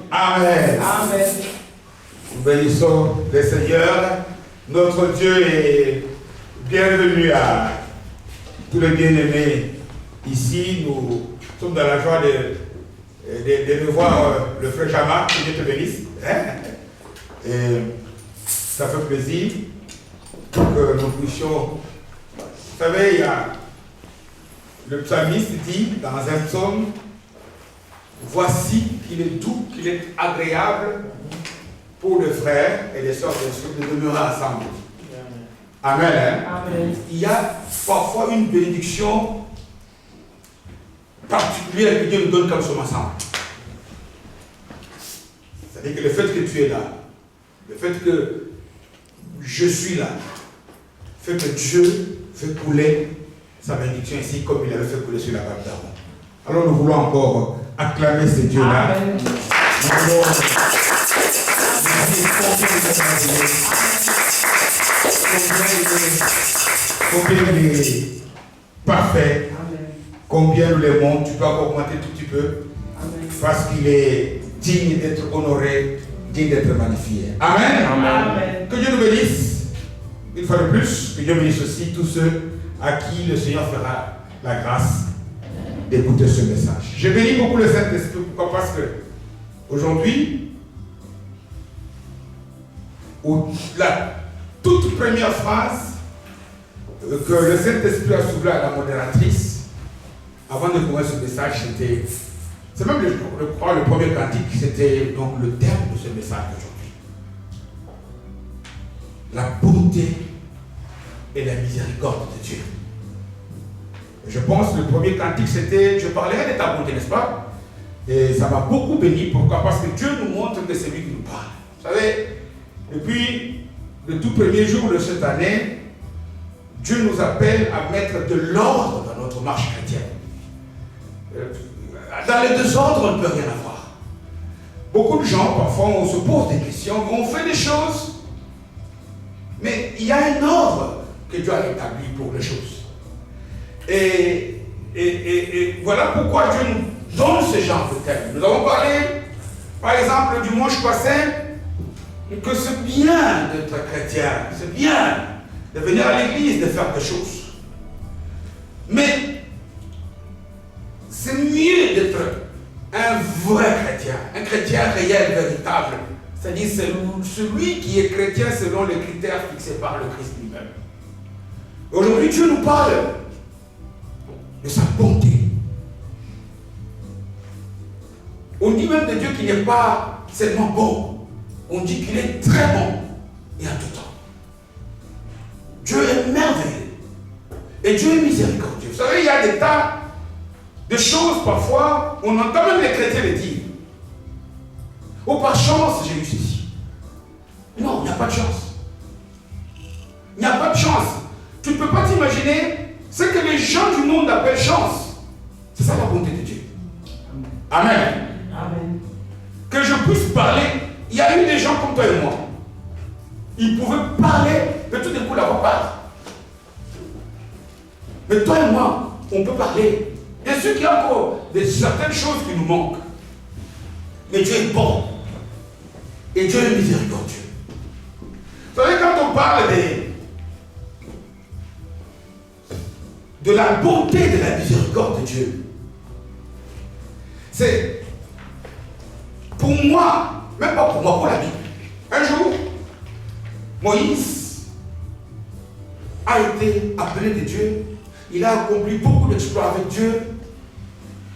Amen. Amen. Nous bénissons le Seigneur. Notre Dieu est bienvenu à tous les bien-aimés ici. Nous sommes dans la joie de voir le frère Jama, que Dieu te bénisse. Et ça fait plaisir que nous puissions. Vous savez, il y a le psalmiste dit dans un psaume, voici qu'il est doux, qu'il est agréable pour les frères et les sœurs de demeurer ensemble. Amen. Amen. Il y a parfois une bénédiction particulière que Dieu nous donne comme ce ensemble. C'est-à-dire que le fait que tu es là, le fait que je suis là, fait que Dieu fait couler sa bénédiction ici comme il avait fait couler sur la Bible d'Aaron. Alors nous voulons encore acclamer ce Dieu-là. Amen. Nous voulons combien il est parfait, combien nous l'aimons. Tu peux encore augmenter tout petit peu parce qu'il est digne d'être honoré, digne d'être magnifié. Amen. Amen. Que Dieu nous bénisse une fois de plus, que Dieu bénisse aussi tous ceux à qui le Seigneur fera la grâce d'écouter ce message. Je bénis beaucoup le Saint-Esprit. Pourquoi? Parce que aujourd'hui, la toute première phrase que le Saint-Esprit a soufflé à la modératrice, avant de commencer ce message, c'était, c'est même je crois le premier cantique, c'était donc le terme de ce message d'aujourd'hui. La bonté et la miséricorde de Dieu. Je pense que le premier cantique, c'était, je parlerai de ta bonté, n'est-ce pas? Et ça m'a beaucoup béni. Pourquoi? Parce que Dieu nous montre que c'est lui qui nous parle. Vous savez, depuis le tout premier jour de cette année, Dieu nous appelle à mettre de l'ordre dans notre marche chrétienne. Dans les désordres, on ne peut rien avoir. Beaucoup de gens, parfois, on se pose des questions, on fait des choses, mais il y a un ordre que Dieu a établi pour les choses. Et voilà pourquoi Dieu nous donne ce genre de thème. Nous avons parlé, par exemple, le dimanche passé, que c'est bien d'être chrétien, c'est bien de venir à l'église, de faire des choses. Mais c'est mieux d'être un vrai chrétien, un chrétien réel, véritable. C'est-à-dire celui qui est chrétien selon les critères fixés par le Christ lui-même. Aujourd'hui, Dieu nous parle de sa bonté. On dit même de Dieu qu'il n'est pas seulement bon, on dit qu'il est très bon et en tout temps. Dieu est merveilleux et Dieu est miséricordieux. Vous savez, il y a des tas de choses parfois, on entend même les chrétiens le dire. Oh, par chance, j'ai eu ceci. Non, il n'y a pas de chance. Il n'y a pas de chance. Tu ne peux pas t'imaginer ce que les gens du monde appellent chance. C'est ça la bonté de Dieu. Amen. Amen. Que je puisse parler. Il y a eu des gens comme toi et moi. Ils pouvaient parler, mais tout d'un coup la voix part. Mais toi et moi, on peut parler. Bien sûr qu'il y a encore certaines choses qui nous manquent. Mais Dieu est bon. Et Dieu est miséricordieux. Vous savez, quand on parle de la bonté et de la miséricorde de Dieu, c'est pour moi, même pas pour moi, pour la Bible. Un jour, Moïse a été appelé de Dieu. Il a accompli beaucoup d'exploits avec Dieu.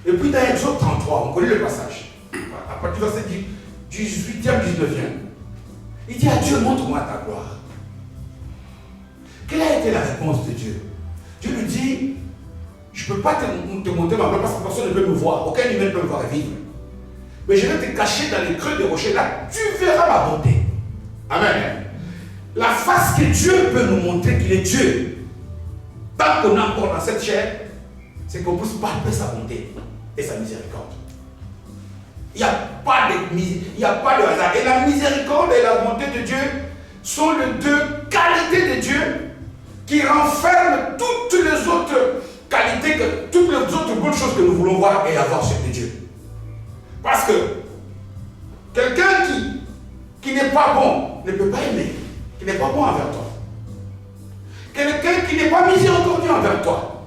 Et puis dans Exode 33, on connaît le passage, à partir du verset 18e, 19e, il dit à Dieu, montre-moi ta gloire. Quelle a été la réponse de Dieu? Dieu lui dit, je ne peux pas te montrer ma gloire parce que personne ne peut me voir, aucun humain ne peut me voir et vivre. Mais je vais te cacher dans les creux des rochers, là tu verras ma bonté. Amen. La face que Dieu peut nous montrer qu'il est Dieu, tant qu'on est encore dans cette chair, c'est qu'on puisse palper sa bonté et sa miséricorde. Il n'y a pas de hasard. Et la miséricorde et la bonté de Dieu sont les deux qualités de Dieu qui renferment toutes les autres qualités, toutes les autres bonnes choses que nous voulons voir et avoir chez Dieu. Parce que pas bon ne peut pas aimer, qui n'est pas bon envers toi. Quelqu'un qui n'est pas miséricordieux envers toi,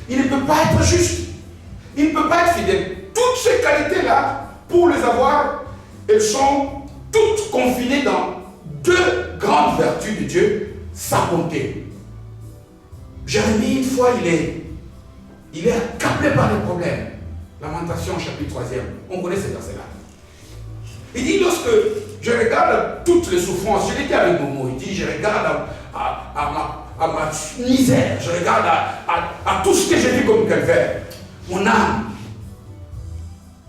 il ne peut pas être juste, il ne peut pas être fidèle. Toutes ces qualités-là, pour les avoir, elles sont toutes confinées dans deux grandes vertus de Dieu, sa bonté. Jérémie, une fois, il est accablé par les problèmes. Lamentation, chapitre 3e. On connaît ces versets-là. Il dit, lorsque je regarde toutes les souffrances, je l'ai dit avec Momo, il dit, je regarde à ma misère, je regarde à tout ce que j'ai vu comme calvaire. Mon âme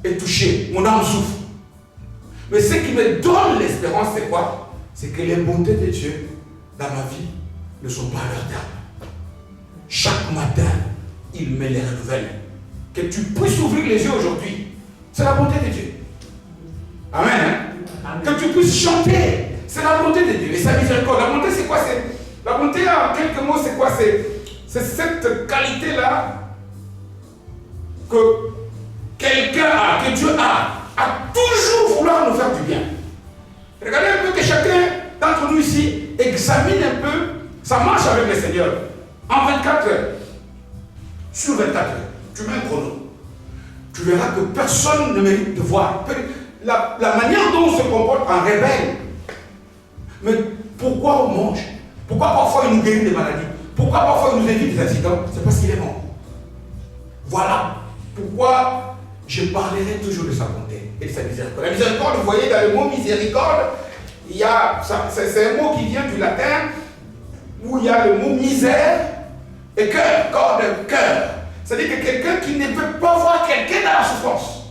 est touchée, mon âme souffre. Mais ce qui me donne l'espérance, c'est quoi? C'est que les bontés de Dieu dans ma vie ne sont pas à leur terme. Chaque matin, il me les renouvelle. Que tu puisses ouvrir les yeux aujourd'hui, c'est la bonté de Dieu. Amen. Amen. Que tu puisses chanter, c'est la bonté de Dieu et sa miséricorde. La bonté, c'est quoi? La bonté, en quelques mots, c'est quoi? C'est cette qualité-là que quelqu'un a, que Dieu a toujours vouloir nous faire du bien. Regardez un peu que chacun d'entre nous ici examine un peu sa marche avec le Seigneur. En 24 heures, sur 24 heures, tu mets un chrono. Tu verras que personne ne mérite de voir. La manière dont on se comporte en rebelle. Mais pourquoi on mange? Pourquoi parfois il nous guérit des maladies? Pourquoi parfois il nous évite des accidents? C'est parce qu'il est bon. Voilà pourquoi je parlerai toujours de sa bonté et de sa miséricorde. La miséricorde, vous voyez, dans le mot miséricorde, c'est un mot qui vient du latin où il y a le mot misère et cœur, corps de cœur. C'est-à-dire que quelqu'un qui ne peut pas voir quelqu'un dans la souffrance.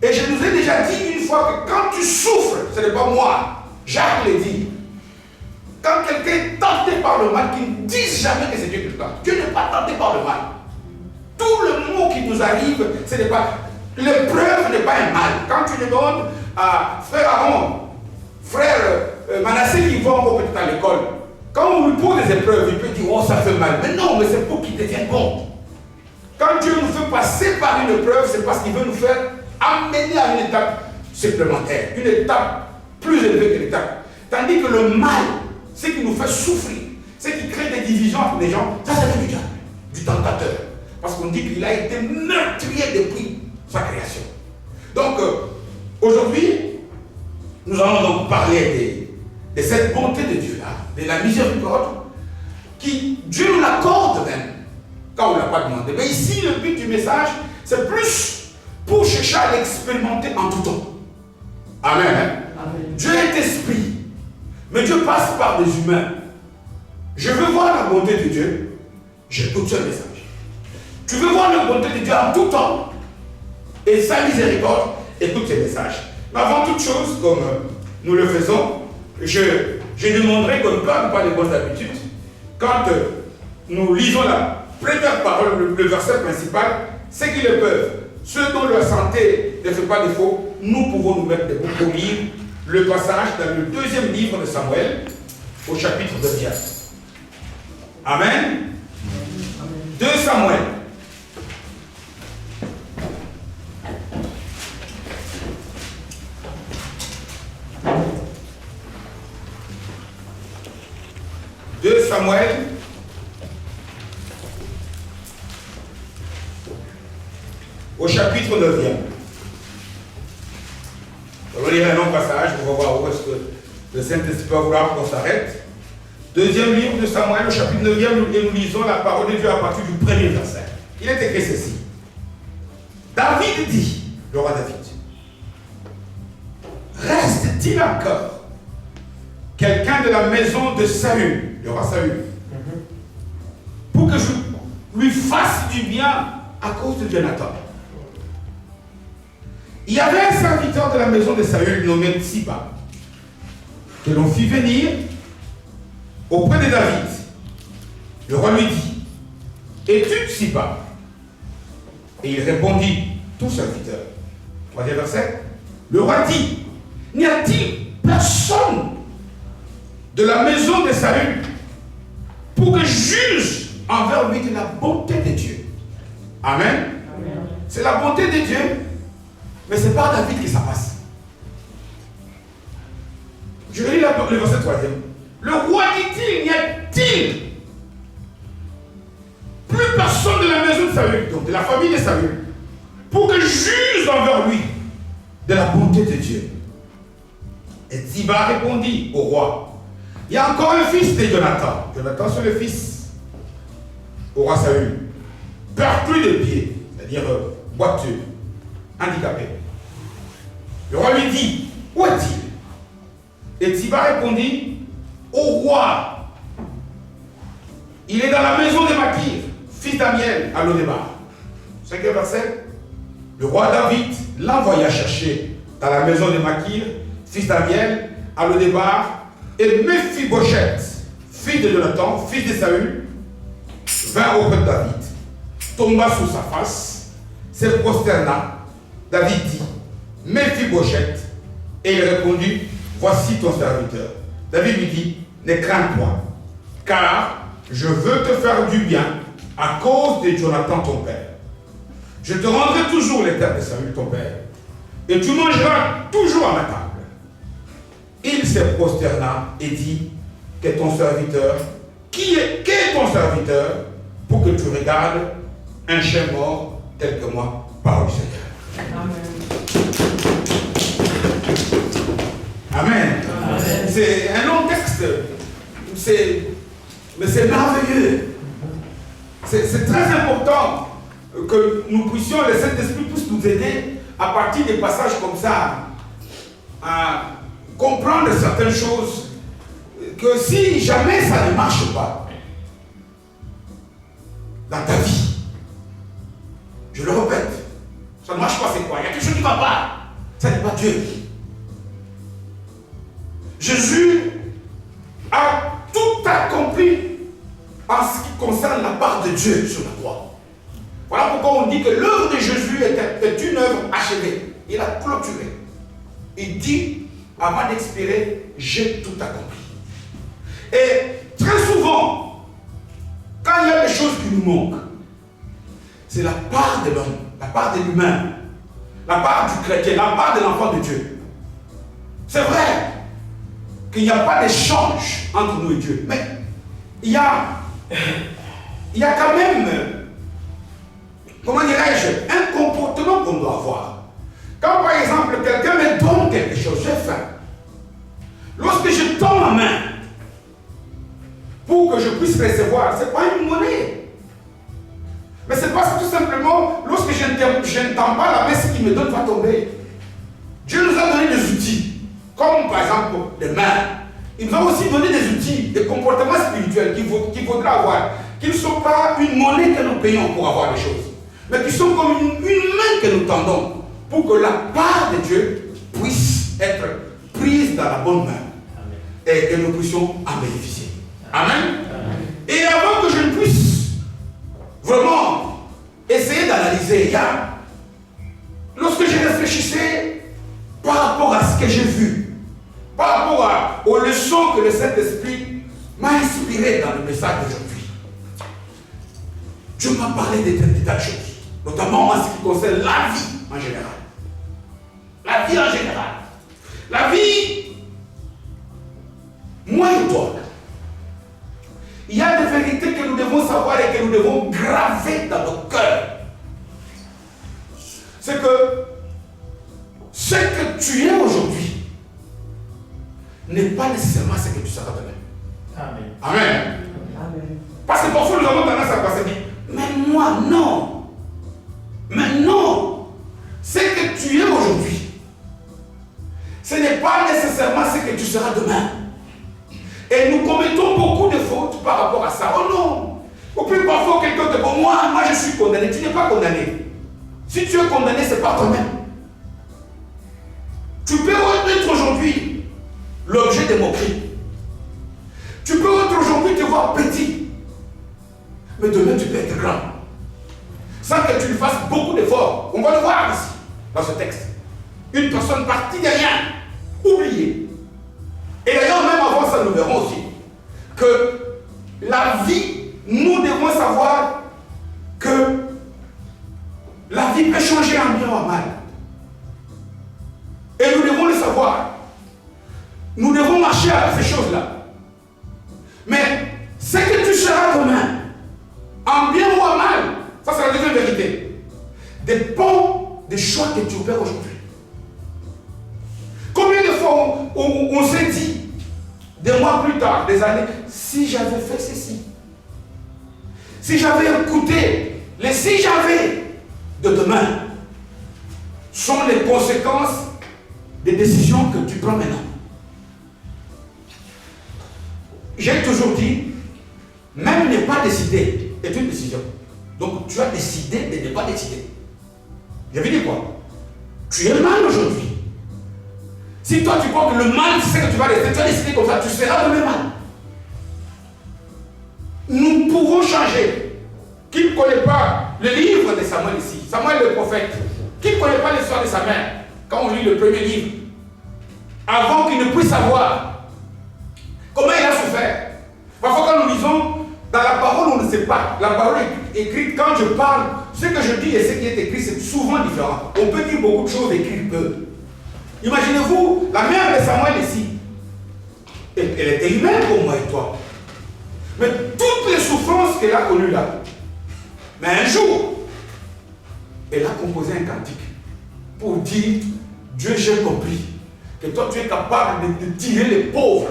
Et je nous ai déjà dit une fois que quand tu souffres, ce n'est pas moi, Jacques l'a dit. Quand quelqu'un est tenté par le mal, qu'il ne dise jamais que c'est Dieu qui le tente. Dieu n'est pas tenté par le mal. Tout le mot qui nous arrive, ce n'est pas. L'épreuve n'est pas un mal. Quand tu demandes à frère Aaron, frère Manassé qui va encore peut-être à l'école, quand on lui pose des épreuves, il peut dire oh ça fait mal. Mais non, mais c'est pour qu'il devienne bon. Quand Dieu nous fait passer par une épreuve, c'est parce qu'il veut nous faire amener à une étape supplémentaire, une étape plus élevée que l'étape. Tandis que le mal, ce qui nous fait souffrir, ce qui crée des divisions entre les gens, ça vient du diable, du tentateur. Parce qu'on dit qu'il a été meurtrier depuis sa création. Donc, aujourd'hui, nous allons donc parler de cette bonté de Dieu-là, de la miséricorde, qui Dieu nous l'accorde même, quand on ne l'a pas demandé. Mais ici, le but du message, c'est plus pour chercher à l'expérimenter en tout temps. Amen. Amen. Dieu est esprit, mais Dieu passe par des humains. Je veux voir la bonté de Dieu, j'écoute ce message. Tu veux voir la bonté de Dieu en tout temps et sa miséricorde, écoute ce message. Mais avant toute chose, comme nous le faisons, je demanderai qu'on ne parle pas de bonnes habitudes. Quand nous lisons la première parole, le verset principal, ceux qui le peuvent, ceux dont la santé ne fait pas défaut, nous pouvons nous mettre debout pour lire le passage dans le deuxième livre de Samuel, au chapitre 2. Amen. 2 Samuel. Samuel, au chapitre 9e. On va lire un long passage, on va voir où est-ce que le Saint-Esprit va vouloir qu'on s'arrête. Deuxième livre de Samuel, au chapitre 9e, et nous lisons la parole de Dieu à partir du premier verset. Il est écrit ceci. David dit, le roi David, reste-t-il encore quelqu'un de la maison de Saül, le roi Saül, pour que je lui fasse du bien à cause de Jonathan? Il y avait un serviteur de la maison de Saül nommé Tsiba, que l'on fit venir auprès de David. Le roi lui dit, es-tu Tsiba? Et il répondit, tout serviteur. Troisième verset. Le roi dit, n'y a-t-il personne de la maison de Saül pour que juge envers lui de la bonté de Dieu? Amen. Amen. C'est la bonté de Dieu, mais c'est par David que ça passe. Je lis le verset 3e. Le roi dit-il, n'y a-t-il plus personne de la maison de Saül, donc de la famille de Saül, pour que juge envers lui de la bonté de Dieu? Et Ziba répondit au roi, il y a encore un fils de Jonathan. Jonathan, c'est le fils au roi Saül, perclus de pied, c'est-à-dire boiteux, handicapé. Le roi lui dit, où est-il? Et Ziba répondit, au roi, il est dans la maison de Makir, fils d'Amiel, à Lodébar. 5e verset. Le roi David l'envoya chercher dans la maison de Makir, fils d'Amiel, à Lodébar, et Mephibosheth, fils de Jonathan, fils de Saül, vint auprès de David, tomba sous sa face, se prosterna. David dit, Mephibosheth, et il répondit, voici ton serviteur. David lui dit, ne crains point, car je veux te faire du bien à cause de Jonathan ton père. Je te rendrai toujours les terres de Saül ton père, et tu mangeras toujours à ma table. Il se prosterna et dit, qu'est ton serviteur? Qu'est ton serviteur pour que tu regardes un chien mort tel que moi, parole du Seigneur. Amen. Amen. C'est un long texte, mais c'est merveilleux. C'est très important que nous puissions, le Saint-Esprit puisse nous aider à partir des passages comme ça, à comprendre certaines choses, que si jamais ça ne marche pas dans ta vie, je le répète, ça ne marche pas, c'est quoi? Il y a quelque chose qui ne va pas. Ça n'est pas Dieu. Jésus a tout accompli en ce qui concerne la part de Dieu sur la croix. Voilà pourquoi on dit que l'œuvre de Jésus est une œuvre achevée. Il a clôturé. Il dit, avant d'expirer, j'ai tout accompli. Et très souvent, quand il y a des choses qui nous manquent, c'est la part de l'homme, la part de l'humain, la part du chrétien, la part de l'enfant de Dieu. C'est vrai qu'il n'y a pas d'échange entre nous et Dieu, mais il y a quand même, comment dirais-je, un comportement qu'on doit avoir. Quand par exemple quelqu'un me donne quelque chose, j'ai faim. Lorsque je tends ma main pour que je puisse recevoir, ce n'est pas une monnaie. Mais c'est parce que tout simplement, lorsque je n'entends pas la main, ce qu'il me donne va tomber. Dieu nous a donné des outils, comme par exemple les mains. Il nous a aussi donné des outils, des comportements spirituels qu'il faudra avoir, qui ne sont pas une monnaie que nous payons pour avoir des choses, mais qui sont comme une main que nous tendons pour que la part de Dieu puisse être prise dans la bonne main. Amen. Et que nous puissions en bénéficier. Amen. Amen. Et avant que je ne puisse vraiment essayer d'analyser, lorsque je réfléchissais par rapport à ce que j'ai vu, par rapport aux leçons que le Saint-Esprit m'a inspiré dans le message d'aujourd'hui, Dieu m'a parlé des tas de choses, notamment en ce qui concerne la vie en général. La vie en général. La vie, moi et toi. Il y a des vérités que nous devons savoir et que nous devons graver dans nos cœurs. C'est que ce que tu es aujourd'hui n'est pas nécessairement ce que tu seras demain. Amen. Amen. Amen. Parce que parfois nous avons tendance à penser, mais moi non. Mais non. Ce que tu es aujourd'hui, ce n'est pas nécessairement ce que tu seras demain. Et nous commettons beaucoup de fautes par rapport à ça. Oh non. Ou puis parfois quelqu'un te dit, bon, moi je suis condamné. Tu n'es pas condamné. Si tu es condamné, c'est pas toi-même. Tu peux être aujourd'hui l'objet de moqueries. Tu peux être aujourd'hui te voir petit. Mais demain tu peux être grand. Sans que tu lui fasses beaucoup d'efforts. On va le voir ici, dans ce texte. Une personne partie de rien, oubliée. Et d'ailleurs, même avant ça, nous verrons aussi que la vie, nous devons savoir que la vie peut changer en bien ou en mal. Et nous devons le savoir. Nous devons marcher à ces choses-là. Mais ce que tu seras demain, en bien ou en mal, ça c'est la deuxième vérité, dépend des choix que tu opères aujourd'hui. Combien de fois on s'est dit, des mois plus tard, des années, si j'avais fait ceci, si j'avais écouté, les si j'avais de demain sont les conséquences des décisions que tu prends maintenant. J'ai toujours dit, même ne pas décider est une décision. Donc tu as décidé de ne pas décider. Je veux dire quoi? Tu es mal aujourd'hui. Si toi tu crois que le mal c'est que tu vas rester, tu as décidé comme ça, tu seras le même mal. Nous pouvons changer. Qui ne connaît pas le livre de Samuel ici, Samuel le prophète, qui ne connaît pas l'histoire de sa mère, quand on lit le premier livre, avant qu'il ne puisse savoir comment il a souffert. Parfois quand nous lisons, dans la parole on ne sait pas. La parole est écrite, quand je parle, ce que je dis et ce qui est écrit, c'est souvent différent. On peut dire beaucoup de choses écrites peu. Imaginez-vous, la mère de Samuel ici, elle était humaine pour moi et toi. Mais toutes les souffrances qu'elle a connues là, mais un jour, elle a composé un cantique pour dire, Dieu, j'ai compris que toi tu es capable de tirer les pauvres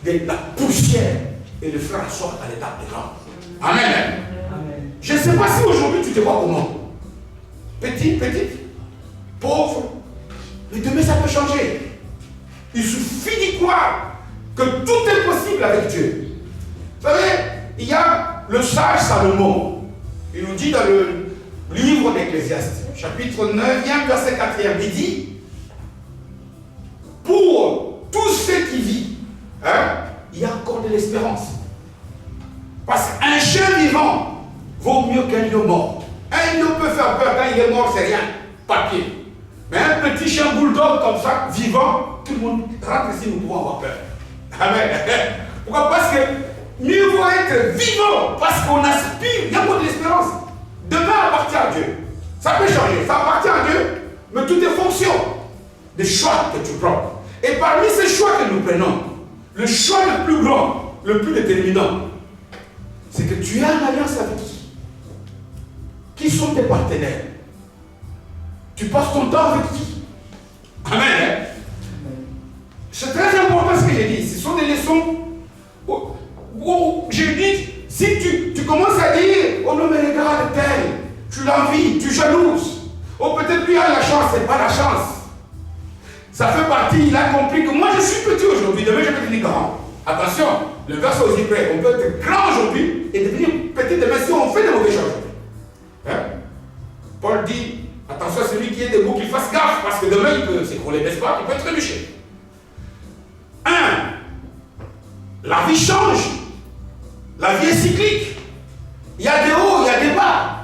de la poussière et de faire asseoir à l'état de grand. Amen. Amen. Je ne sais pas si aujourd'hui tu te vois comment. Petit, pauvre, mais demain ça peut changer. Il suffit d'y croire que tout est possible avec Dieu. Vous savez, il y a le sage Salomon. Il nous dit dans le livre d'Ecclésiaste, chapitre 9, verset 4, il dit, pour tous ceux qui vivent, il y a encore de l'espérance. Parce qu'un chien vivant vaut mieux qu'un lion mort. Un lion peut faire peur, quand il est mort, c'est rien, papier. Mais un petit chien bulldog comme ça, vivant, tout le monde rentre ici, nous pouvons avoir peur. Amen. Pourquoi? Parce que mieux vaut être vivant, parce qu'on aspire, il y a beaucoup de l'espérance. Demain appartient à Dieu. Ça peut changer, ça appartient à Dieu, mais tout est fonction des choix que tu prends. Et parmi ces choix que nous prenons, le choix le plus grand, le plus déterminant, c'est que tu es en alliance avec qui? Qui sont tes partenaires? Tu passes ton temps avec qui? Amen. C'est très important ce que j'ai dit. Ce sont des leçons où j'ai dit, si tu commences à dire, oh non mais regarde tel, tu l'envies, tu jalouses. Oh peut-être lui a la chance, c'est pas la chance. Ça fait partie, il a compris que moi je suis petit aujourd'hui, demain je vais devenir grand. Attention, le verset aussi près, on peut être grand aujourd'hui et devenir petit demain si on fait des mauvais choses. Paul dit, attention à celui qui est debout, qu'il fasse gaffe, parce que demain il peut s'écrouler, n'est-ce pas? Il peut être trébuché. La vie change. La vie est cyclique. Il y a des hauts, il y a des bas.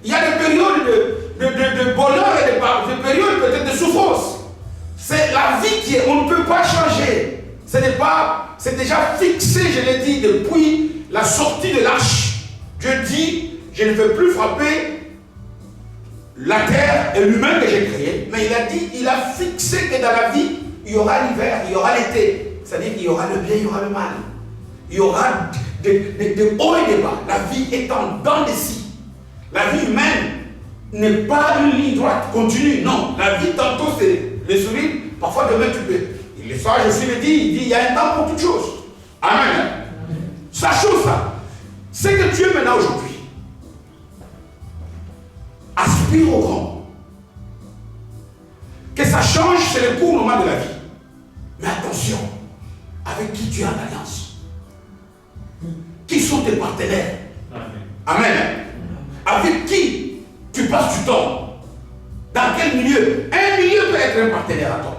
Il y a des périodes de bonheur et des périodes peut-être de souffrance. C'est la vie qui est, on ne peut pas changer. C'est déjà fixé, je l'ai dit, depuis la sortie de l'arche. Dieu dit, je ne vais plus frapper la terre et l'humain que j'ai créé, mais il a dit, il a fixé que dans la vie, il y aura l'hiver, il y aura l'été. C'est-à-dire qu'il y aura le bien, il y aura le mal. Il y aura des hauts et des bas. La vie est en dents de scie. La vie humaine n'est pas une ligne droite, continue. Non, la vie tantôt c'est le sourire, parfois demain tu peux. Le sage aussi le dit, il dit, il y a un temps pour toutes choses. Amen. Sachons ça. Ce que tu es maintenant aujourd'hui, aspire au grand. Que ça change, c'est le cours normal de la vie. Mais attention, avec qui tu es en alliance? Qui sont tes partenaires? Amen. Amen. Avec qui tu passes du temps? Dans quel milieu? Un milieu peut être un partenaire à toi.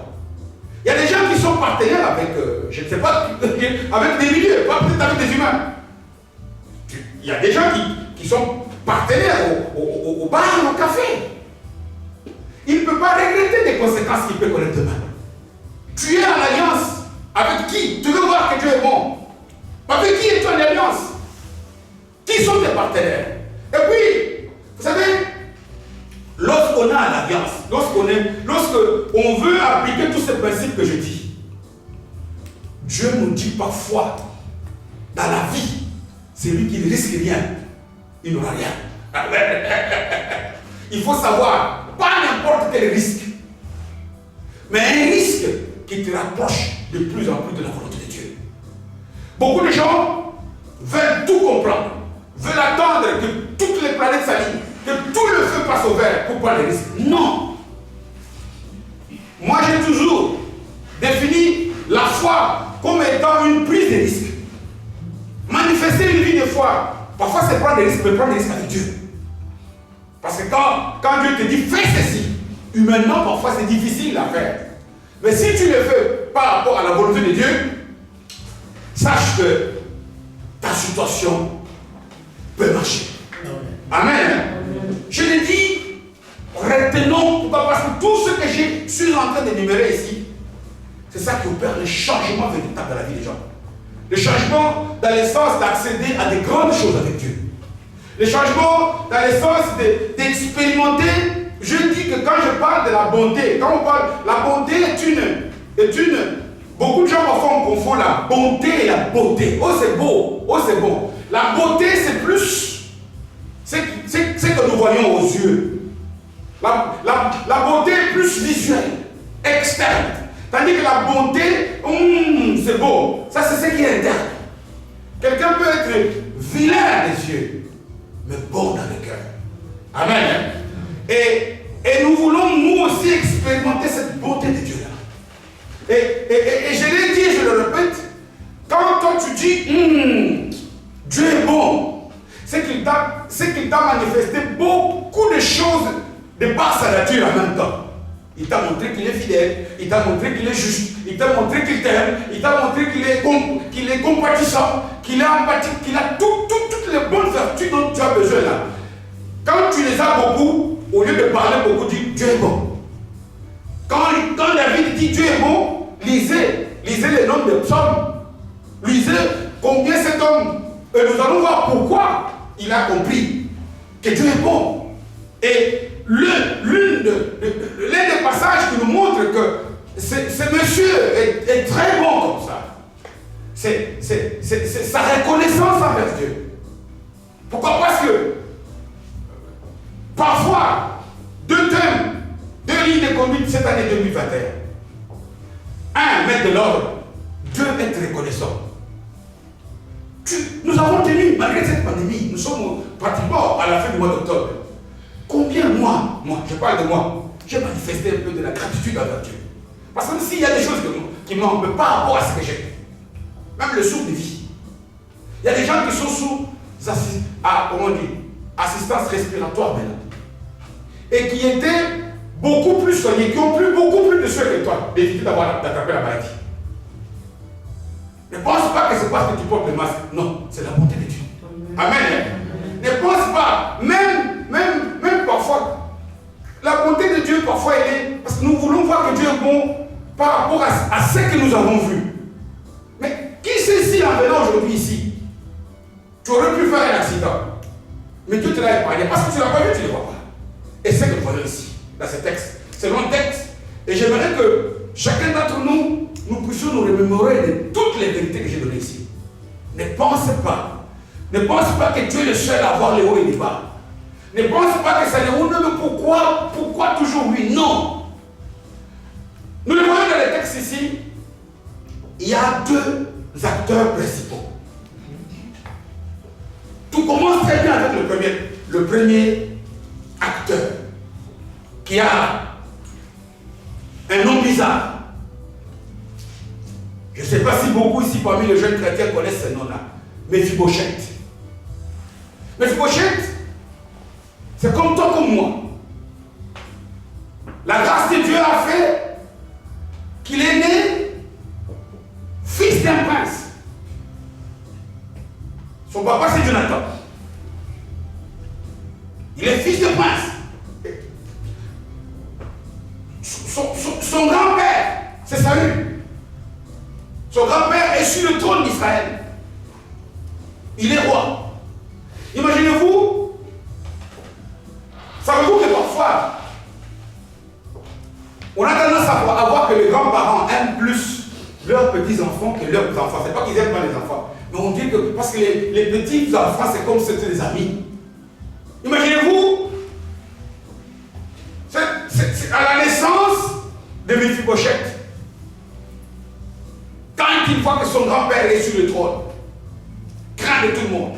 Il y a des gens qui sont partenaires avec, je ne sais pas, avec des milieux, pas peut-être avec des humains. Il y a des gens qui sont partenaires au bar, au café. Il ne peut pas regretter des conséquences qu'il peut connaître demain. Tu es en alliance avec qui? Tu veux voir que Dieu est bon. Avec qui es-tu en alliance? Qui sont tes partenaires? Et puis, vous savez, lorsqu'on a une alliance, lorsqu'on veut appliquer tous ces principes que je dis, Dieu nous dit parfois, dans la vie, c'est lui qui ne risque rien, il n'aura rien. Il faut savoir, pas n'importe quel risque, mais un risque qui te rapproche de plus en plus de la volonté de Dieu. Beaucoup de gens veulent tout comprendre, veulent attendre que toutes les planètes s'alignent, que tout le feu passe au vert pour prendre les risques. Non! Moi, j'ai toujours défini la foi comme étant une prise de risque. Manifester une vie de foi, parfois c'est prendre des risques, mais prendre des risques avec Dieu. Parce que quand Dieu te dit fais ceci, humainement parfois c'est difficile à faire. Mais si tu le fais par rapport à la volonté de Dieu, sache que ta situation peut marcher. Amen. Je l'ai dit, retenons, pourquoi? Parce que tout ce que je suis en train d'énumérer ici, c'est ça qui opère le changement véritable dans la vie des gens. Le changement dans le sens d'accéder à des grandes choses avec Dieu. Le changement dans le sens d'expérimenter. Je dis que quand je parle de la bonté, quand on parle, la bonté est une. Beaucoup de gens parfois on confond la bonté et la beauté. Oh c'est beau, oh c'est bon. La beauté c'est plus, c'est que nous voyons aux yeux. La beauté est plus visuelle, externe. Tandis que la bonté, c'est beau. Ça, c'est ce qui est interne. Quelqu'un peut être vilain des yeux, mais bon dans le cœur. Amen. Et nous voulons, nous aussi, expérimenter cette beauté de Dieu-là. Et je l'ai dit et je le répète, quand toi tu dis, Dieu est bon, c'est qu'il t'a manifesté beaucoup de choses de par sa nature en même temps. Il t'a montré qu'il est fidèle, il t'a montré qu'il est juste, il t'a montré qu'il t'aime, il t'a montré qu'il est compatissant, qu'il est empathique, qu'il a toutes les bonnes vertus dont tu as besoin là. Quand tu les as beaucoup, au lieu de parler beaucoup, dis Dieu est bon. Quand David dit Dieu est bon, lisez les noms des psaumes, lisez combien cet homme, et nous allons voir pourquoi il a compris que Dieu est bon. Et l'un des passages qui nous montre que ce monsieur est très bon comme ça. C'est sa reconnaissance envers Dieu. Pourquoi? Parce que parfois, deux thèmes, deux lignes de conduite cette année 2021. Un, mettre de l'ordre. Deux, être reconnaissant. Nous avons tenu, malgré cette pandémie, nous sommes pratiquement à la fin du mois d'octobre. Combien moi, je parle de moi, j'ai manifesté un peu de la gratitude envers Dieu. Parce que s'il y a des choses qui manquent par rapport à ce que j'ai, même le souffle de vie, il y a des gens qui sont sous assistance respiratoire maintenant, et qui étaient beaucoup plus soignés, qui ont plus beaucoup plus de soins que toi, d'éviter d'attraper la maladie. Ne pense pas que c'est parce que tu portes le masque. Non, c'est la bonté de Dieu. Amen. Ne pense pas, même parfois, la bonté de Dieu, parfois, elle est. Parce que nous voulons voir que Dieu est bon par rapport à ce que nous avons vu. Mais qui sait si en venant aujourd'hui ici, tu aurais pu faire un accident, mais Dieu te l'a épargné. Parce que tu ne l'as pas vu, tu ne le vois pas. Et c'est ce que nous voyons ici, dans ce texte. C'est long texte. Et j'aimerais que chacun d'entre nous, nous puissions nous remémorer de toutes les vérités que j'ai données ici. Ne pense pas que Dieu est le seul à avoir les hauts et les bas. Ne pense pas que c'est le haut, mais pourquoi toujours lui? Non. Nous le voyons dans les textes ici, il y a deux acteurs principaux. Tout commence très bien avec le premier acteur qui a un nom bizarre. Je ne sais pas si beaucoup ici parmi les jeunes chrétiens connaissent ce nom-là. Mephibosheth. Mephibosheth, c'est comme toi, comme moi. La grâce de Dieu a fait qu'il est né fils d'un prince. Son papa, c'est Jonathan. Il est fils de prince. Son grand-père, c'est Saül. Son grand-père est sur le trône d'Israël. Il est roi. Imaginez-vous, savez-vous que parfois, on a tendance à voir que les grands-parents aiment plus leurs petits-enfants que leurs enfants. C'est pas qu'ils n'aiment pas les enfants. Mais on dit que, parce que les petits-enfants, c'est comme si c'était des amis. Imaginez-vous, c'est à la naissance de Méphibosheth, quand il voit que son grand-père est sur le trône, craint de tout le monde.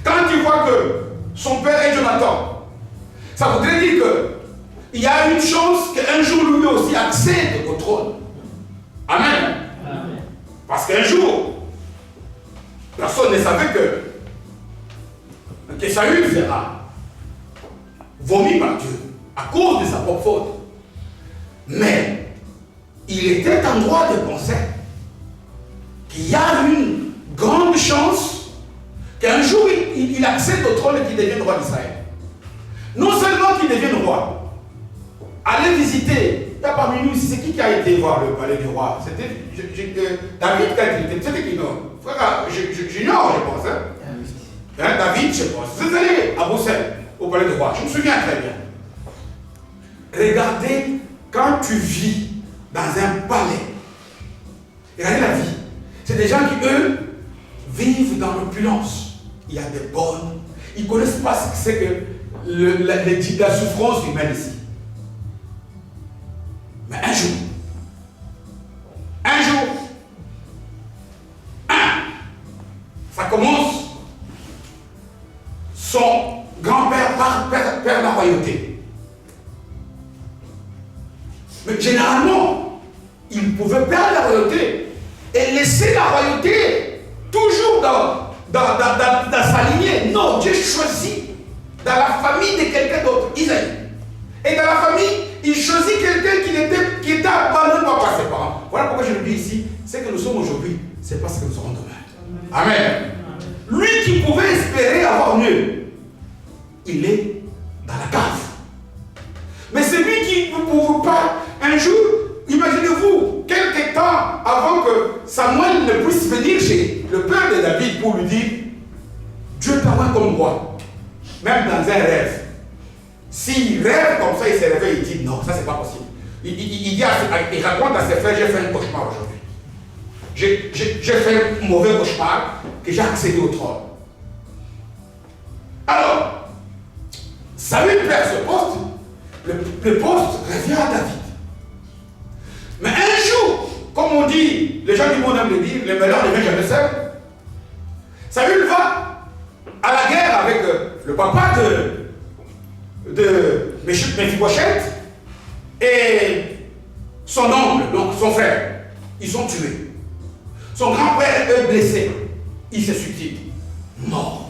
Quand il voit que son père est Jonathan, ça voudrait dire qu'il y a une chance qu'un jour lui aussi accède au trône. Amen. Amen. Parce qu'un jour, personne ne savait que Saül sera vomi par Dieu à cause de sa propre faute. Mais il était en droit de penser qu'il y a une grande chance qu'un jour il accède au trône et qu'il devienne roi d'Israël. Non seulement qu'il devienne roi, allez visiter, il y a parmi nous ici, c'est qui a été voir le palais du roi? C'était David qui a été, c'était qui? Non, frère, j'ignore, je pense. David, je pense. Vous allez à Bruxelles, au palais du roi, je me souviens très bien. Regardez, quand tu vis dans un palais, regardez la vie. C'est des gens qui, eux, vivent dans l'opulence. Il y a des bonnes. Ils ne connaissent pas ce que c'est que la souffrance humaine ici. Mais un jour, ça commence. Son grand-père perd la royauté. Mais généralement, il pouvait perdre la royauté et laisser la royauté toujours dans sa lignée. Non, Dieu choisit dans la famille de quelqu'un d'autre, Isaïe. Et dans la famille, il choisit quelqu'un qui était abandonné par ses parents. Voilà pourquoi je le dis ici, c'est que nous sommes aujourd'hui, c'est parce que nous serons demain. Amen. Lui qui pouvait espérer avoir mieux, il est dans la cave. Mais c'est lui qui ne pouvait pas, un jour, imaginez-vous, quelques temps avant que Samuel ne puisse venir chez le père de David pour lui dire, Dieu t'envoie comme roi, même dans un rêve. S'il rêve comme ça, il se réveille, il dit non, ça c'est pas possible. Il raconte à ses frères, j'ai fait un cauchemar aujourd'hui. J'ai fait un mauvais cauchemar que j'ai accédé au trône. Alors, Saül perd ce poste, le poste revient à David. Mais un jour, comme on dit, les gens du monde aiment le dire, le malheur ne vient jamais seul. Saül va à la guerre avec le papa de Méphibosheth et son oncle, donc son frère. Ils sont tués. Son grand-père est blessé. Il se suicide. Mort.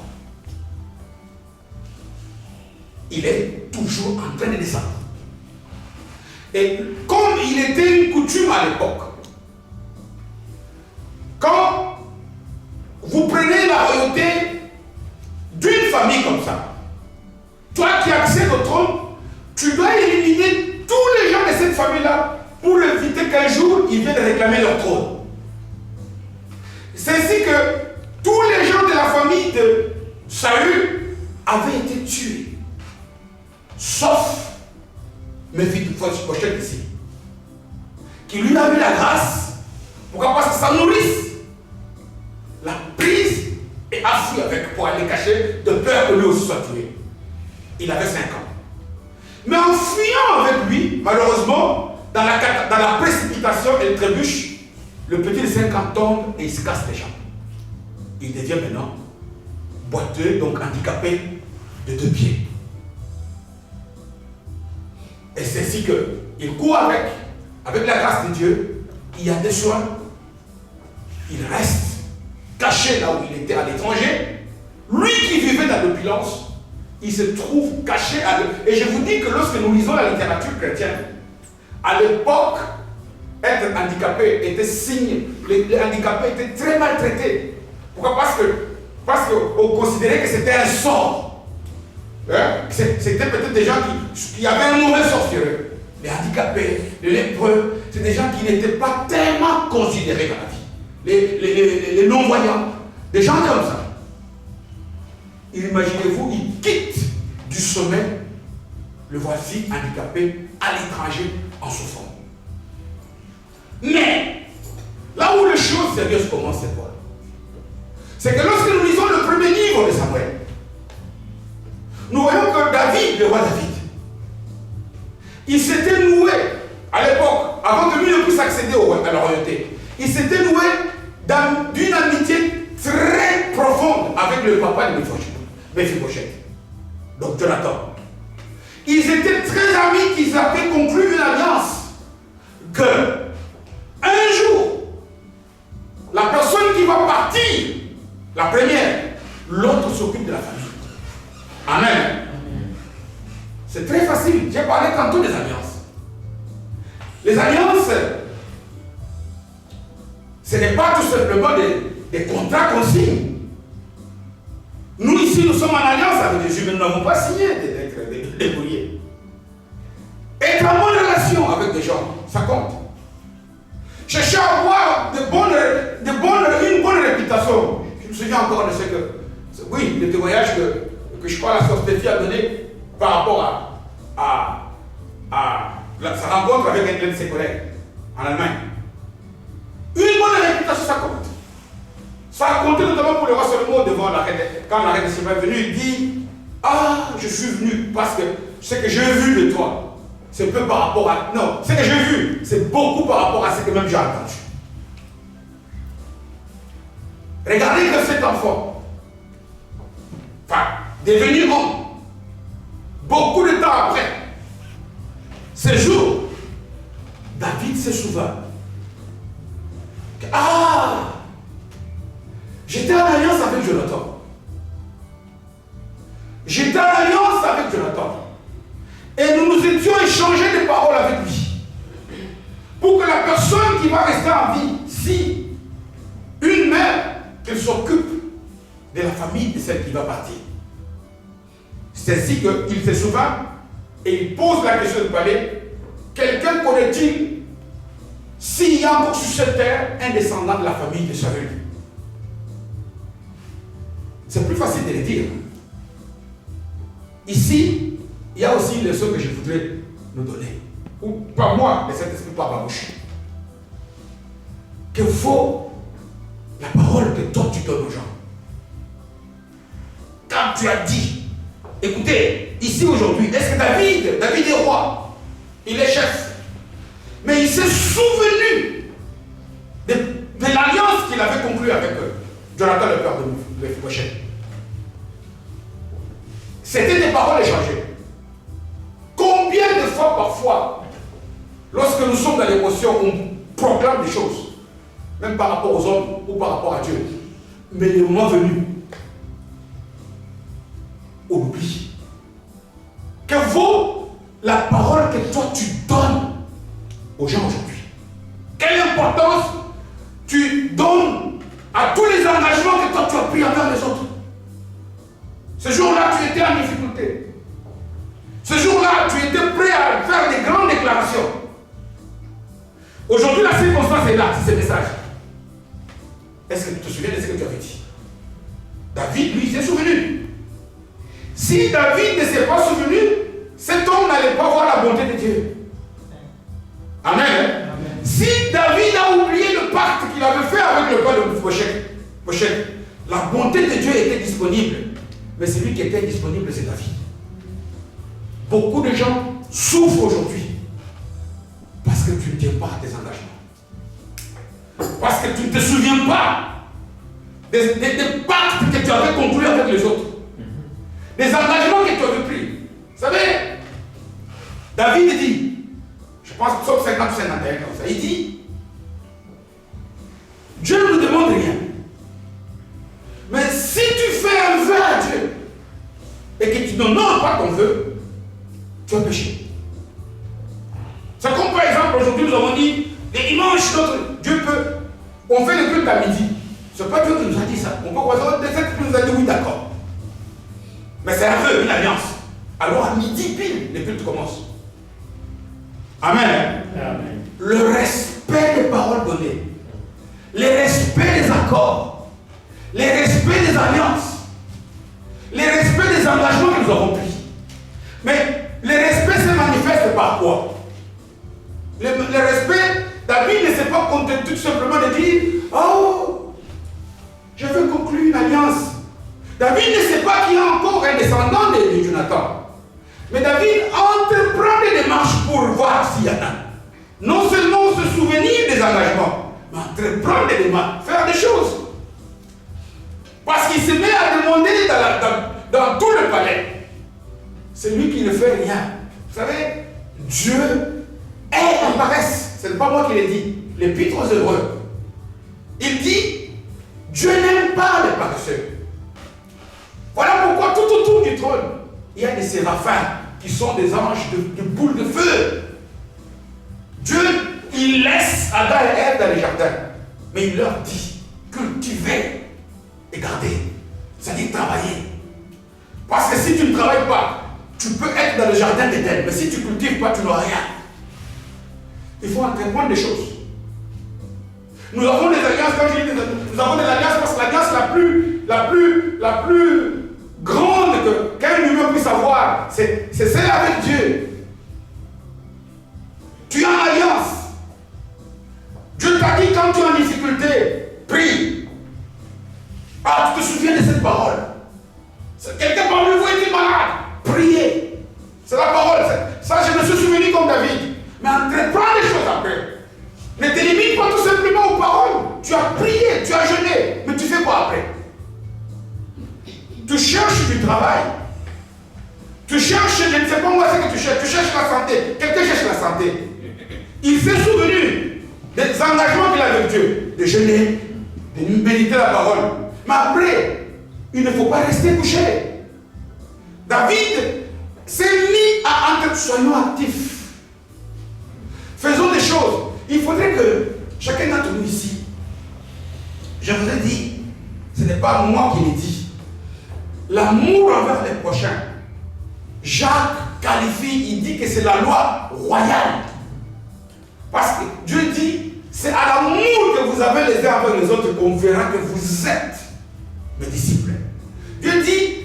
Il est toujours en train de descendre. Et comme il était une coutume à l'époque, quand vous prenez la royauté d'une famille comme ça, toi qui accèdes au trône, tu dois éliminer tous les gens de cette famille-là pour éviter qu'un jour ils viennent réclamer leur trône. C'est ainsi que tous les gens de la famille de Saül avaient été tués. Sauf Méphibosheth ici, qui lui a eu la grâce. Pourquoi? Parce que sa nourrice l'a prise et a fui avec pour aller cacher de peur que lui aussi soit tué. Il avait 5 ans. Mais en fuyant avec lui, malheureusement, dans la précipitation, il trébuche. Le petit de 5 ans tombe et il se casse les jambes. Il devient maintenant boiteux, donc handicapé de 2 pieds. Et c'est ainsi qu'il court avec la grâce de Dieu, il y a des soins. Il reste caché là où il était à l'étranger. Lui qui vivait dans l'opulence, il se trouve caché Et je vous dis que lorsque nous lisons la littérature chrétienne, à l'époque, être handicapé était signe, les handicapés étaient très maltraités. Pourquoi? Parce qu'on considérait que c'était un sort. Hein? C'était peut-être des gens qui avaient un mauvais sort sur eux. Les handicapés, les lépreux, c'est des gens qui n'étaient pas tellement considérés dans la vie. Les non-voyants, des gens comme ça. Imaginez-vous, ils quittent du sommet, le voici handicapé à l'étranger en souffrant. Mais chose sérieuse commence, c'est quoi? C'est que lorsque nous lisons le premier livre de Samuel, nous voyons que David, le roi David, il s'était noué, à l'époque, avant que lui ne puisse accéder à la royauté, il s'était noué d'une amitié très profonde avec le papa de Mephibosheth, donc Jonathan. Ils étaient très amis qu'ils avaient conclu une alliance que un jour, la personne qui va partir, la première, l'autre s'occupe de la famille. Amen. C'est très facile. J'ai parlé tantôt des alliances. Les alliances, ce n'est pas tout simplement des contrats qu'on signe. Nous ici, nous sommes en alliance avec les humains, nous n'avons pas signé des brouillés. Être en bonne relation avec des gens, ça compte. Chercher à avoir une bonne réputation. Je me souviens encore de ce que, oui, le témoignage que je crois la sœur Stéphie a donné par rapport à sa rencontre avec un de ses collègues en Allemagne. Une bonne réputation, ça compte. Ça a compté notamment pour le roi Salomon devant la reine. Quand la reine est venue, il dit: ah, je suis venu parce que ce que j'ai vu de toi, c'est peu par rapport à. Non, ce que j'ai vu, c'est beaucoup par rapport à ce que même j'ai entendu. Regardez que cet enfant, enfin, devenu homme, beaucoup de temps après, ce jour, David se souvint que, ah, j'étais en alliance avec Jonathan. J'étais en alliance avec Jonathan. Et nous nous étions échangés des paroles avec lui. Pour que la personne qui va rester en vie, si une mère, qu'elle s'occupe de la famille de celle qui va partir. C'est ainsi qu'il se souvint et il pose la question du palais: quelqu'un connaît-il s'il y a encore sur cette terre un descendant de la famille de Saül? C'est plus facile de le dire. Ici, il y a aussi une leçon que je voudrais nous donner. Ou pas moi, mais cet esprit par ma bouche. Que vaut la parole que toi tu donnes aux gens? Quand tu as dit, écoutez, ici aujourd'hui, est-ce que David est roi, il est chef, mais il s'est souvenu de l'alliance qu'il avait conclue avec Jonathan, le père de Mephibosheth. C'était des paroles échangées. Combien de fois parfois, lorsque nous sommes dans l'émotion, on proclame des choses, même par rapport aux hommes ou par rapport à Dieu, mais le moment venu, on oublie. Que vaut la parole que toi tu donnes aux gens aujourd'hui? Quelle importance tu donnes à tous les engagements que toi tu as pris envers les autres? Ce jour-là, tu étais en difficulté. Ce jour-là, tu étais prêt à faire des grandes déclarations. Aujourd'hui, la circonstance est là, c'est ce message. Est-ce que tu te souviens de ce que tu avais dit? David, lui, s'est souvenu. Si David ne s'est pas souvenu, cet homme n'allait pas voir la bonté de Dieu. Amen. Amen. Si David a oublié le pacte qu'il avait fait avec le père de Mephibosheth, la bonté de Dieu était disponible. Mais celui qui était disponible, c'est David. Beaucoup de gens souffrent aujourd'hui parce que tu ne tiens pas à tes engagements. Parce que tu ne te souviens pas des pactes que tu avais conclus avec les autres. Des engagements que tu avais pris. Vous savez, David dit, je pense que sauf 50-51 comme ça, il dit, Dieu ne nous demande rien. Mais si tu fais un vœu à Dieu et que tu n'honores pas ton vœu, tu as péché. C'est comme par exemple, aujourd'hui nous avons dit, les dimanches, Dieu peut, on fait le culte à midi. Ce n'est pas Dieu qui nous a dit ça. On peut voir des êtres qui nous a dit oui, d'accord. Mais c'est un vœu, une alliance. Alors à midi pile, le culte commence. Amen. Amen. Le respect des paroles données, le respect des accords, le respect des alliances, le respect des engagements que nous avons pris. Mais le respect se manifeste par quoi? Le respect, David ne s'est pas contenu tout simplement de dire, oh, je veux conclure une alliance. David ne sait pas qu'il y a encore un descendant de Jonathan. Mais David entreprend des démarches pour voir s'il y en a. Non seulement se souvenir des engagements, mais entreprendre des démarches, faire des choses. Parce qu'il se met à demander dans tout le palais. C'est lui qui ne fait rien. Vous savez, Dieu est en paresse. Ce n'est pas moi qui l'ai dit. L'Épître aux Hébreux. Il dit, Dieu n'aime pas les paresseux. Voilà pourquoi tout autour du trône, il y a des séraphins qui sont des anges de boules de feu. Dieu, il laisse Adam et Ève dans les jardins. Mais il leur dit, cultivez et gardez. C'est-à-dire travailler. Parce que si tu ne travailles pas, tu peux être dans le jardin d'Éden. Mais si tu ne cultives pas, tu n'auras rien. Il faut entreprendre des choses. Nous avons des alliances, quand je dis nous avons des alliances, parce que l'alliance la plus grande qu'un humain puisse avoir, c'est celle avec Dieu. Tu as une alliance. Dieu t'a dit quand tu es en difficulté, prie. Ah, tu te souviens de cette parole. Quelqu'un parmi vous était malade. Priez. C'est la parole. Ça, je me suis souvenu comme David. Mais entreprends les choses après. Ne te limite pas tout simplement aux paroles. Tu as prié, tu as jeûné. Mais tu fais quoi après? Tu cherches du travail. Tu cherches, je ne sais pas moi ce que tu cherches. Tu cherches la santé. Quelqu'un cherche la santé. Il s'est souvenu des engagements qu'il a avec Dieu. De jeûner, de méditer la parole. Mais après, il ne faut pas rester couché. David s'est mis à entrer. Soyons actifs. Faisons des choses. Il faudrait que chacun d'entre nous ici, je vous ai dit, ce n'est pas moi qui l'ai dit. L'amour envers les prochains. Jacques qualifie, il dit que c'est la loi royale. Parce que Dieu dit, c'est à l'amour que vous avez les uns envers les autres qu'on verra que vous êtes mes disciples. Dieu dit,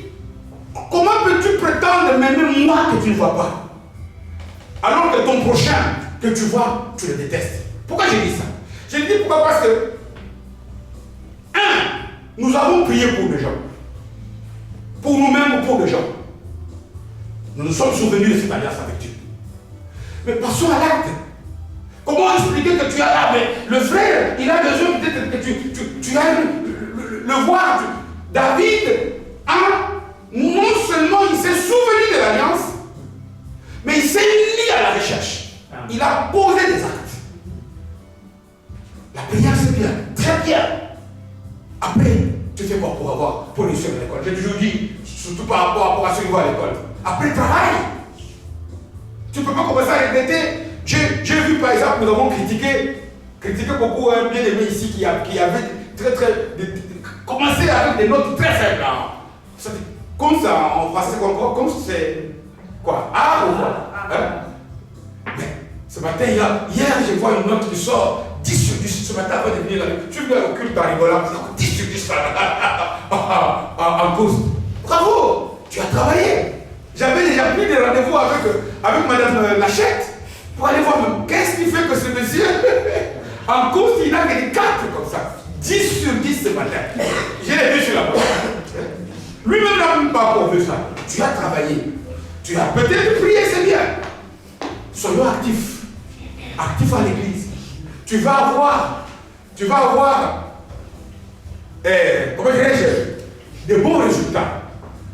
comment peux-tu prétendre m'aimer moi que tu ne vois pas? Alors que ton prochain que tu vois, tu le détestes. Pourquoi j'ai dit ça? J'ai dit pourquoi? Parce que, nous avons prié pour les gens. Pour nous-mêmes ou pour les gens. Nous nous sommes souvenus de cette alliance avec Dieu. Mais passons à l'acte. Comment expliquer que tu as là, mais le frère, il a besoin peut-être que tu ailles le voir. David, non seulement il s'est souvenu de l'alliance, mais il s'est mis à la recherche. Il a posé des actes. La prière, c'est bien, très bien. Après, tu fais quoi pour réussir à l'école? J'ai toujours dit, surtout par rapport à ceux qui vont à l'école. Après, travaille. Tu ne peux pas commencer à regretter. J'ai vu par exemple, nous avons critiqué beaucoup un bien-aimé ici qui avait commencé avec des notes très faibles. Comme ça, en français, comme c'est quoi? Art ou quoi? Mais ce matin, hier, je vois une note qui sort 10 sur 10. Ce matin, avant de venir là, tu viens au culte en rigolant, 10 sur 10 en cause. Bravo, tu as travaillé. J'avais déjà pris des rendez-vous avec Madame Lachette pour aller voir qu'est-ce qui fait que ce monsieur, en cause, il n'a que des 4 comme ça. 10 sur 10 ce matin. Je l'ai vu sur la porte. Lui-même n'a même pas encore vu ça. Tu as travaillé. Tu as peut-être prié, c'est bien. Soyons actifs. Actifs à l'église. Tu vas avoir, comment dirais-je, des bons résultats.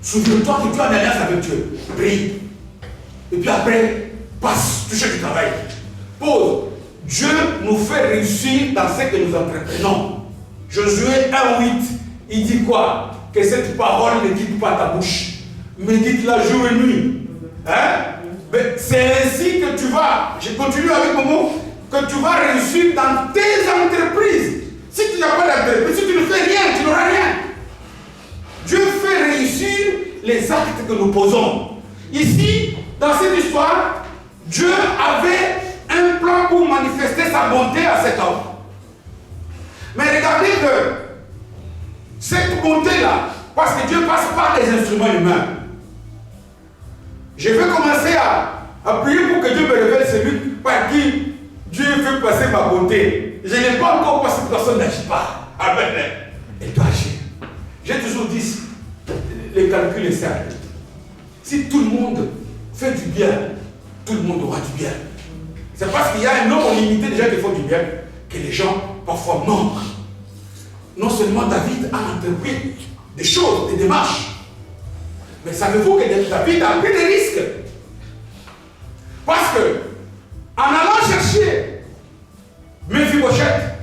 Souviens-toi que tu as une alliance avec Dieu. Prie. Et puis après, passe, tu cherches du travail. Pause. Dieu nous fait réussir dans ce que nous entreprenons. Josué 1:8, il dit quoi? Que cette parole ne quitte pas ta bouche. Médite-la jour et nuit. C'est ainsi que tu vas, je continue avec mon mot, que tu vas réussir dans tes entreprises. Si tu n'as pas d'entreprise, si tu ne fais rien, tu n'auras rien. Dieu fait réussir les actes que nous posons. Ici, dans cette histoire, Dieu avait un plan pour manifester sa bonté à cet homme. Mais regardez que cette bonté-là, parce que Dieu passe par les instruments humains. Je vais commencer à prier pour que Dieu me révèle celui par qui Dieu fait passer ma bonté. je n'ai pas encore parce que cette personne n'agit pas. Amen. Elle doit agir. J'ai toujours dit, les calculs est simple. Si tout le monde fait du bien, tout le monde aura du bien. C'est parce qu'il y a un nombre limité de gens qui font du bien que les gens parfois manquent. Non seulement David a entrepris des choses, des démarches, mais savez-vous que David a pris des risques? Parce que, en allant chercher Mephibosheth,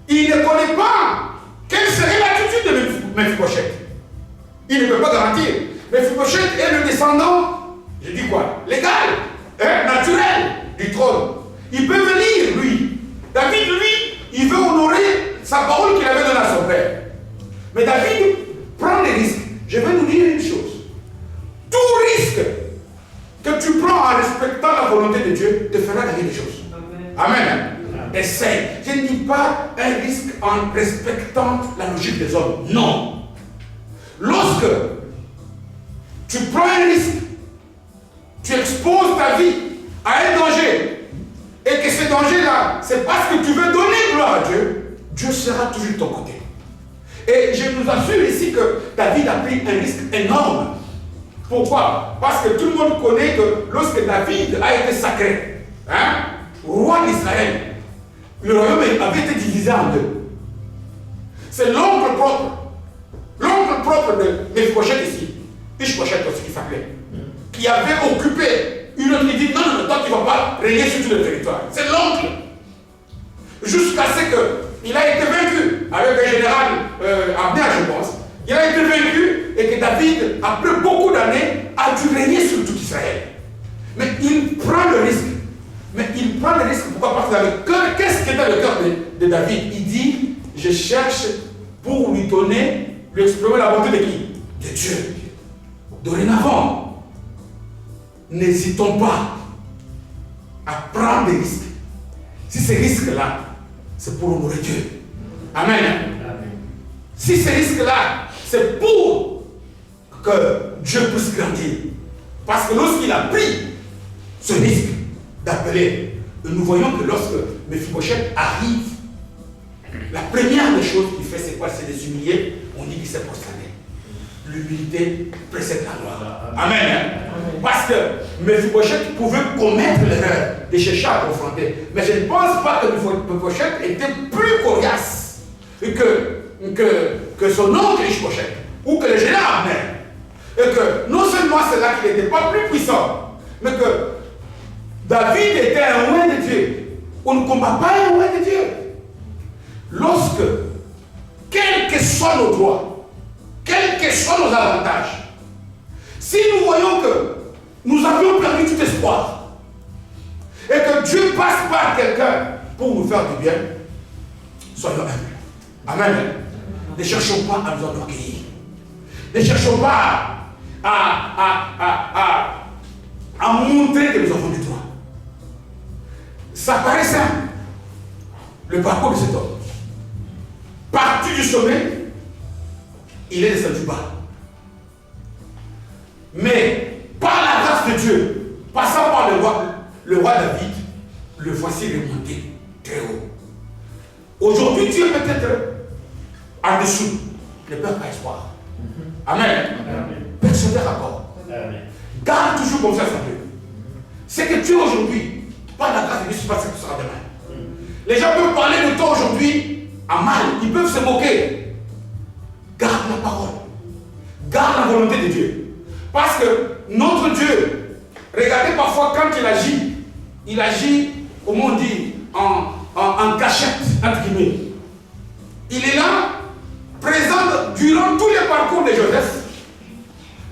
il ne connaît pas quelle serait l'attitude de Mephibosheth. Il ne peut pas garantir. Mephibosheth est le descendant, je dis quoi? Légal, naturel du trône. Il peut venir, lui. David, lui, il veut honorer sa parole qu'il avait donnée à son père. Mais David prend des risques. Je vais nous dire une chose. Tout risque que tu prends en respectant la volonté de Dieu te fera gagner des choses. Amen. Amen. Essaye. Je ne dis pas un risque en respectant la logique des hommes. Non. Lorsque tu prends un risque, tu exposes ta vie à un danger, et que ce danger-là, c'est parce que tu veux donner gloire à Dieu, Dieu sera toujours de ton côté. Et je nous assure ici que David a pris un risque énorme. Pourquoi? Parce que tout le monde connaît que lorsque David a été sacré, roi d'Israël, le royaume avait été divisé en deux. C'est l'oncle propre de Mephibosheth ici, Ishbosheth aussi qui s'appelait, qui avait occupé une autre qui dit non, non, toi tu ne vas pas régner sur tout le territoire. C'est l'oncle. Jusqu'à ce qu'il a été vaincu avec un général Abner, je pense. Il a été vaincu et que David, après beaucoup d'années, a dû régner sur tout Israël. Mais il prend le risque. Mais il prend le risque, pourquoi? Parce que dans le cœur, qu'est-ce qui est dans le cœur de David? Il dit, je cherche pour lui donner, lui exprimer la bonté de qui? De Dieu. Dorénavant, n'hésitons pas à prendre des risques. Si ces risques-là, c'est pour honorer Dieu. Amen. Amen. Si ces risques-là, c'est pour que Dieu puisse grandir. Parce que lorsqu'il a pris ce risque d'appeler, nous voyons que lorsque Mephibosheth arrive, la première des choses qu'il fait, c'est quoi? C'est de s'humilier. On dit qu'il s'est prosterné. L'humilité précède la gloire. Amen. Amen. Parce que Mephibosheth pouvait commettre l'erreur de chercher à confronter. Mais je ne pense pas que Mephibosheth était plus coriace que son oncle Ishbosheth ou que le général Abner. Et que non seulement c'est là qu'il n'était pas plus puissant, mais que David était un roi de Dieu. On ne combat pas un roi de Dieu. Lorsque, quels que soient nos droits, quels que soient nos avantages, si nous voyons que nous avions perdu tout espoir et que Dieu passe par quelqu'un pour nous faire du bien, soyons humbles. Amen. Ne cherchons pas à nous enorgueillir. Ne cherchons pas à montrer que nous avons des droits. Ça paraît simple. Le parcours de cet homme. Parti du sommet, il est descendu bas. Mais par la grâce de Dieu, passant par le roi David, le voici remonté très haut. Aujourd'hui, tu es peut-être en dessous. Ne perds pas espoir. Amen. Persévère encore. Garde toujours comme ça, ça peut. C'est que tu es aujourd'hui, par la grâce de Dieu, c'est pas ce que tu seras demain. Les gens peuvent parler de toi aujourd'hui à mal, ils peuvent se moquer. Garde la parole. Garde la volonté de Dieu. Parce que notre Dieu, regardez parfois quand il agit, comment on dit, en cachette, entre guillemets. Il est là, présent durant tous les parcours de Joseph.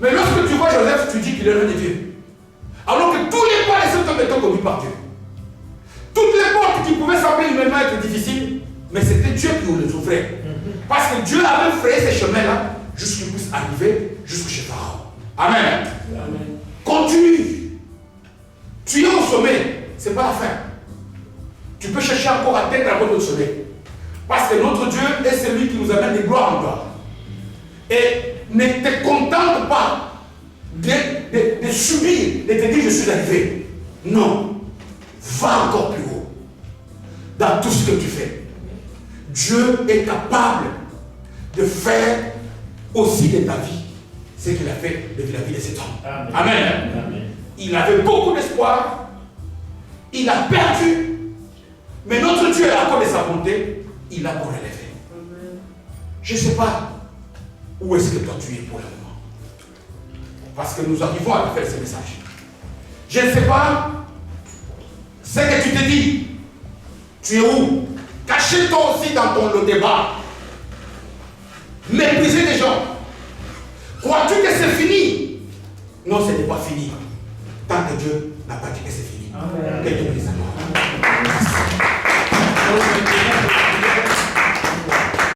Mais lorsque tu vois Joseph, tu dis qu'il est l'un de Dieu. Alors que tous les pas de cet homme étaient conduits par Dieu. Toutes les portes qui pouvaient sembler humainement être difficiles, mais c'était Dieu qui les ouvrait. Parce que Dieu avait frayé ces chemins-là jusqu'à qu'il puisse arriver jusqu'à chez Pharaon. Amen. Amen. Continue. Tu es au sommet, ce n'est pas la fin. Tu peux chercher encore à atteindre à votre sommet. Parce que notre Dieu est celui qui nous amène de gloire en gloire. Et ne te contente pas de subir, de te dire je suis arrivé. Non. Va encore plus haut. dans tout ce que tu fais. Dieu est capable de faire aussi de ta vie ce qu'il a fait de la vie de cet homme. Amen. Amen. Il avait beaucoup d'espoir. Il a perdu. Mais notre Dieu, à cause de sa bonté, il a pour relever. Je ne sais pas où est-ce que toi tu es pour le moment. Parce que nous arrivons à faire ce message. Je ne sais pas ce que tu te dis. Tu es où? Caché-toi aussi dans ton débat. Mépriser les gens. Crois-tu que c'est fini? Non, ce n'est pas fini. Tant que Dieu n'a pas dit que c'est fini. Amen. Que Dieu puisse.